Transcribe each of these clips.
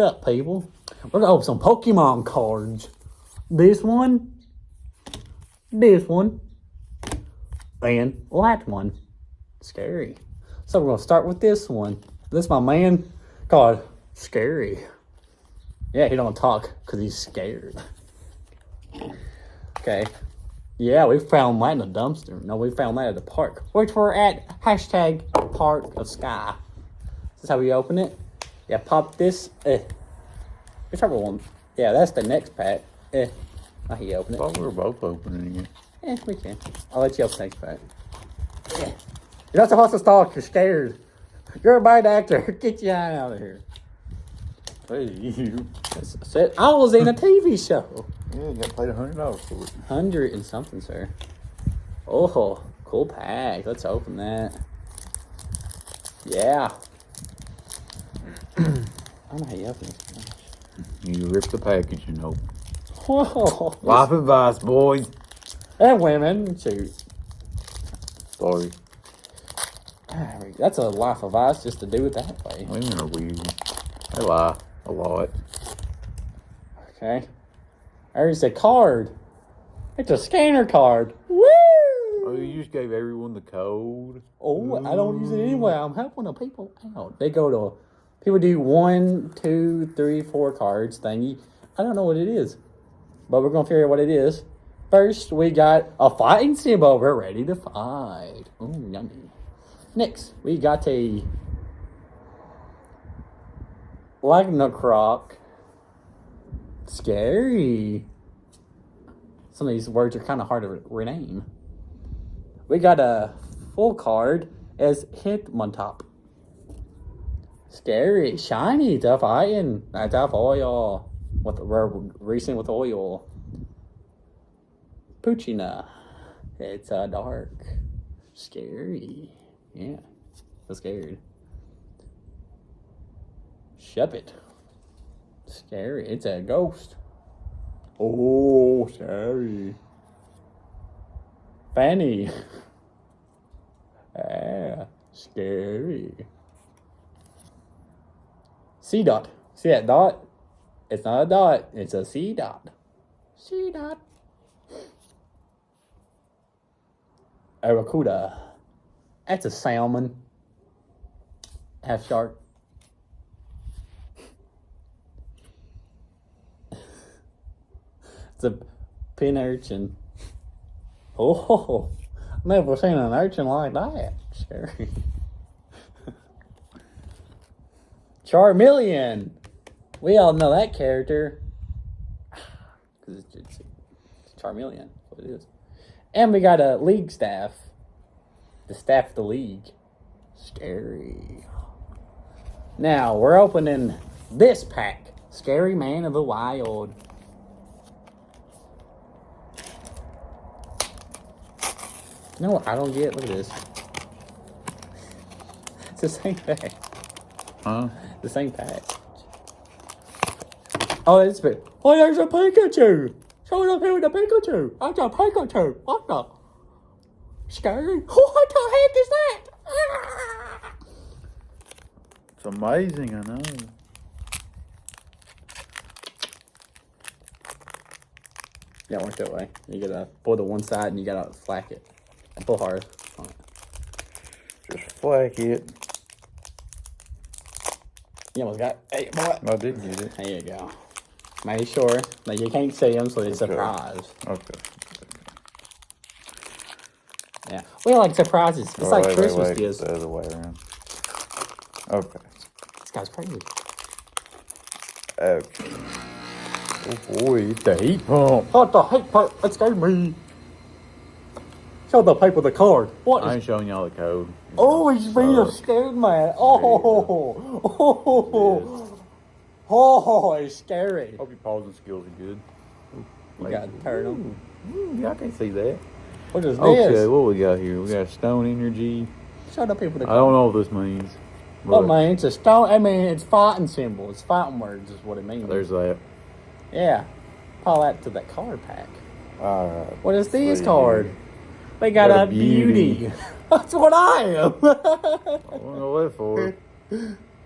up, people? We're gonna open some Pokemon cards. This one, and that one. Scary. So we're gonna start with this one. This my man called Scary. Yeah, he don't talk because he's scared. Okay. Yeah, we found that in a dumpster. No, we found that at the park. Which we're at hashtag Park of Sky. This is how we open it. Yeah, pop this. Whichever one. Yeah, that's the next pack. How you open it? I thought we were both opening it. Yeah, we can. I'll let you open the next pack. Yeah. You're not supposed to stalk. You're scared. You're a bad actor. Get your eye out of here. Hey, I was in a TV show. Yeah, you got paid $100 for it. 100 and something, sir. Oh, cool pack. Let's open that. Yeah. I don't know how you open this. You rip the package and open. Whoa. Life advice, boys. And women. Shoot. Sorry. That's a life advice just to do it that way. Women are weird. They lie a lot. Okay. There's a card. It's a scanner card. Woo! Oh, you just gave everyone the code. Oh, I don't use it anyway. I'm helping the people out. They go to, people do 1, 2, 3, 4 cards thingy. I don't know what it is, but we're going to figure out what it is. First, we got a fighting symbol. We're ready to fight. Ooh, yummy. Next, we got a Lagnacroc. Scary. Some of these words are kind of hard to rename. We got a full card as Hitmontop. Scary. Shiny. Tough iron. Tough oil. Recent with oil. Puchina. It's dark. Scary. Yeah. So scared. Shuppet. Scary. It's a ghost. Oh, scary. Fanny. Ah, scary. C dot. See that dot? It's not a dot. It's a C dot. C dot. Aracuda. That's a salmon. Half shark. It's a pin urchin. Oh, I've never seen an urchin like that. Scary. Charmeleon. We all know that character. Because it's Charmeleon. That's what it is. And we got a league staff. The staff of the league. Scary. Now, we're opening this pack. Scary Man of the Wild. You know what I don't get? Look at this. It's the same pack. Huh? The same pack. Oh, it's big. Oh, there's a Pikachu. Show up here with a Pikachu. That's a Pikachu. What the? Scary. What the heck is that? Ah! It's amazing, I know. Yeah, work that way. You gotta pull to one side and you gotta flack it. And pull hard on it. Just flack it. You almost got it. Hey, boy. I did get it. There you go. Make sure that you can't see them, so it's a surprise. Okay. Yeah. We like surprises. It's like Christmas wait. is. The other way around. Okay. This guy's crazy. Okay. Oh boy, it's the heat pump. What the heck? That scared me. Show the people the card. What? I ain't showing y'all the code. Oh, he's being a scared man. Oh, it's scary. Hope your pausing skills are good. You gotta turn them. Y'all can't see that. What is this? Okay, what we got here? We got stone energy. Show the people the I card. don't know what this means. What means? It's a stone. I mean, it's fighting symbol. It's fighting words is what it means. There's that. Yeah. Pull that to that card pack. Alright. What is this card? We got a beauty. That's what I am. I don't know what for.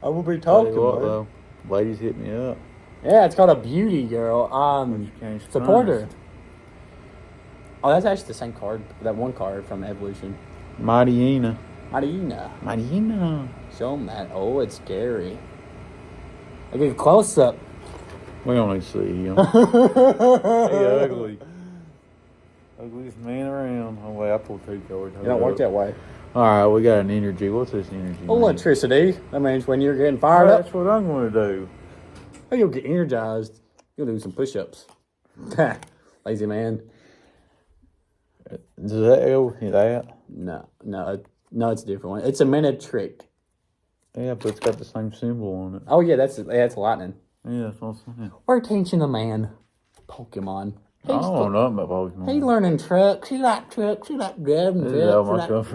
I will be talking Tell you what, about. though. Ladies hit me up. Yeah, it's called a beauty girl. Support her. Oh, that's actually the same card. That one card from Evolution. Marina. Marina. Show them that. Oh, it's scary. Look at the close up. We don't need to see him. He ugly. Ugliest man around. Oh, wait, I pulled 2 cards. You don't work that way. Alright, we got an energy. What's this energy? Electricity. That means when you're getting fired up, That's what I'm going to do. oh, you'll get energized. You'll do some push-ups. Lazy man. Does that go with that? No, it's a different one. It's a minute trick. Yeah, but it's got the same symbol on it. Oh yeah, that's lightning. Yeah, that's what I'm saying. We're teaching the man Pokemon. I don't know nothing about Pokemon. He's learning trucks. He like trucks. He like driving trucks.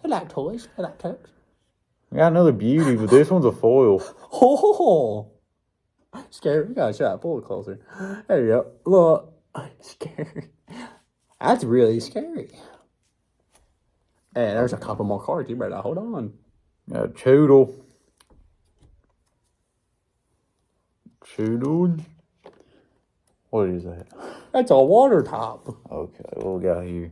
He like toys. He like trucks. We got another beauty, but this one's a foil. Oh, scary. We got a shot. Pull it closer. There you go. Look, scary. That's really scary. Hey, there's a couple more cards. You better hold on. Got a Choodle. Choodle? What is that? That's a water top. Okay, what we got here?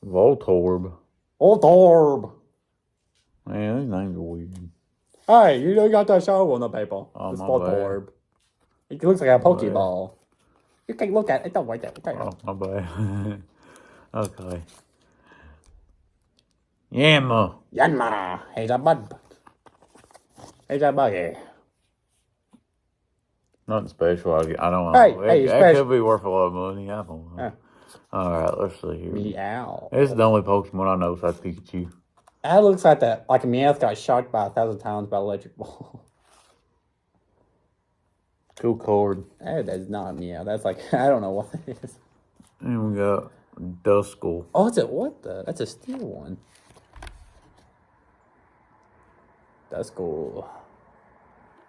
Voltorb. Voltorb. Man, these names are weird. Hey, you got that show on the paper. Oh, it's my Voltorb. bad. It looks like a Pokeball. You can look at it. Don't wait there. Oh, my bad. Okay. Yanma. He's a bud. He's a buggy. Nothing special. I don't know. Hey, that special. could be worth a lot of money. I don't know. Alright, let's see here. Meow. This is the only Pokemon I know, so that's Pikachu. That looks like that. Like a Meowth got shocked by 1,000 times by electric ball. Cool card. That's not Meow. That's like, I don't know what it is. And we got Duskull. Oh, it's a what the? That's a steel one. That's cool.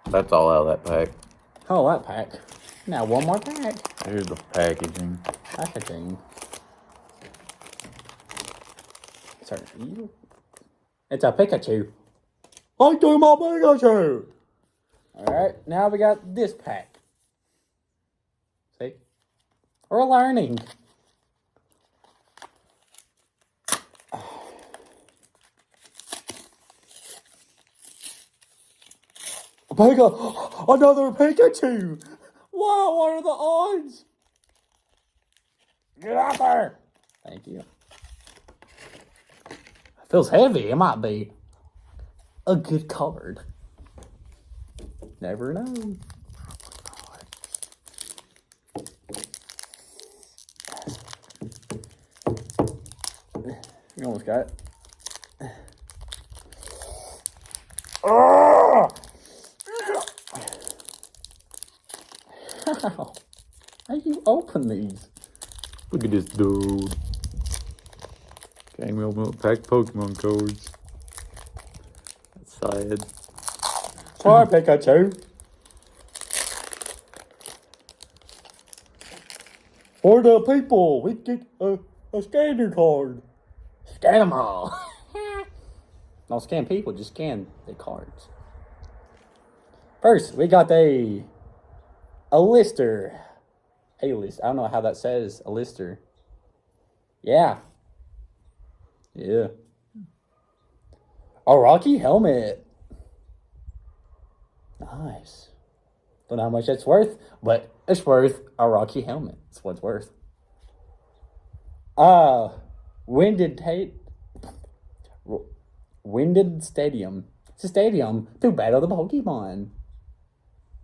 That's all out of that pack. Oh, that pack. Now one more pack. Here's the packaging. Packaging. Sorry, you. It's a Pikachu. I do my Pikachu. All right, now we got this pack. See, we're learning. Another Pikachu! Wow, what are the odds? Get out there! Thank you. Feels heavy. It might be a good card. Never know. You almost got it. Oh! How do you open these? Look at this dude. Came open with packed Pokemon cards. That's sad. Sorry, Pikachu. For the people, we get a scanner card. Scan them all. Don't scan people, just scan the cards. First, we got a lister. A list. I don't know how that says. A lister. Yeah. Yeah. A Rocky helmet. Nice. Don't know how much that's worth, but it's worth a Rocky helmet. That's what it's worth. Winded Stadium. It's a stadium to battle the Pokemon.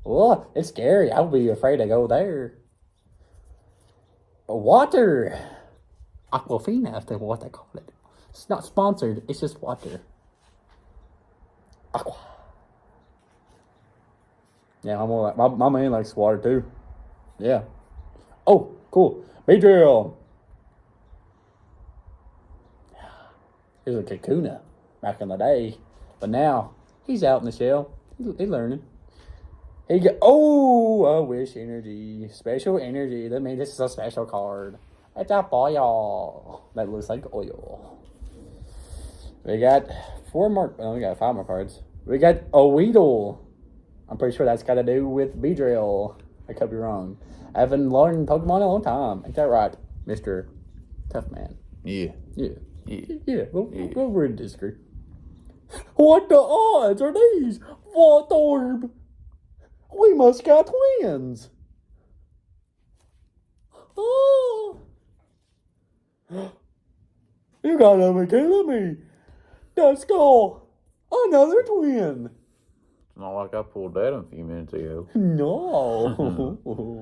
Oh, it's scary. I would be afraid to go there. Water. Aquafina, if that's what they call it. It's not sponsored. It's just water. Aqua. Yeah, I'm more like my man likes water too. Yeah. Oh, cool. Beedrill. He was a Kakuna back in the day, but now he's out in the shell. He's learning. He go. Oh, a wish energy, special energy. That means this is a special card. It's a foil that looks like oil. We got 4 more. Oh, we got 5 more cards. We got a Weedle. I'm pretty sure that's got to do with Beedrill. I could be wrong. I haven't learned Pokemon in a long time. Ain't that right, Mr. Tough Man? Yeah. Yeah. Yeah. We're in disagree. What the odds are these? What orb? We must got twins. Oh. You gotta be kidding me. That's cool. Another twin. It's not like I pulled that a few minutes ago. No.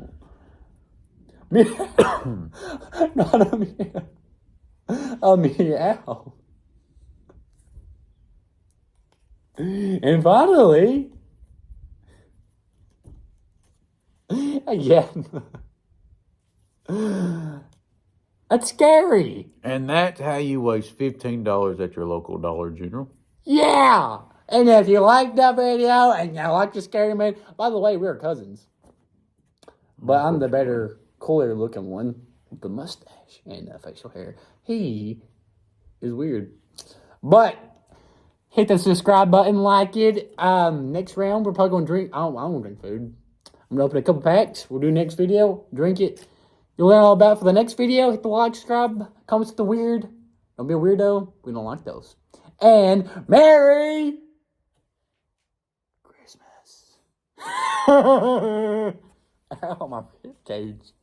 Not a meow. A meow. And finally, again, that's scary. And that's how you waste $15 at your local Dollar General. Yeah. And if you like that video and you like the scary man, by the way, we're cousins. But I'm the better, cooler looking one with the mustache and the facial hair. He is weird. But hit the subscribe button, like it. Next round, we're probably going to drink. I don't want to drink food. I'm going to open a couple packs. We'll do next video. Drink it. You'll learn all about it for the next video. Hit the like, subscribe, comments with the weird. Don't be a weirdo. We don't like those. And Merry Christmas. Ow, my rib cage.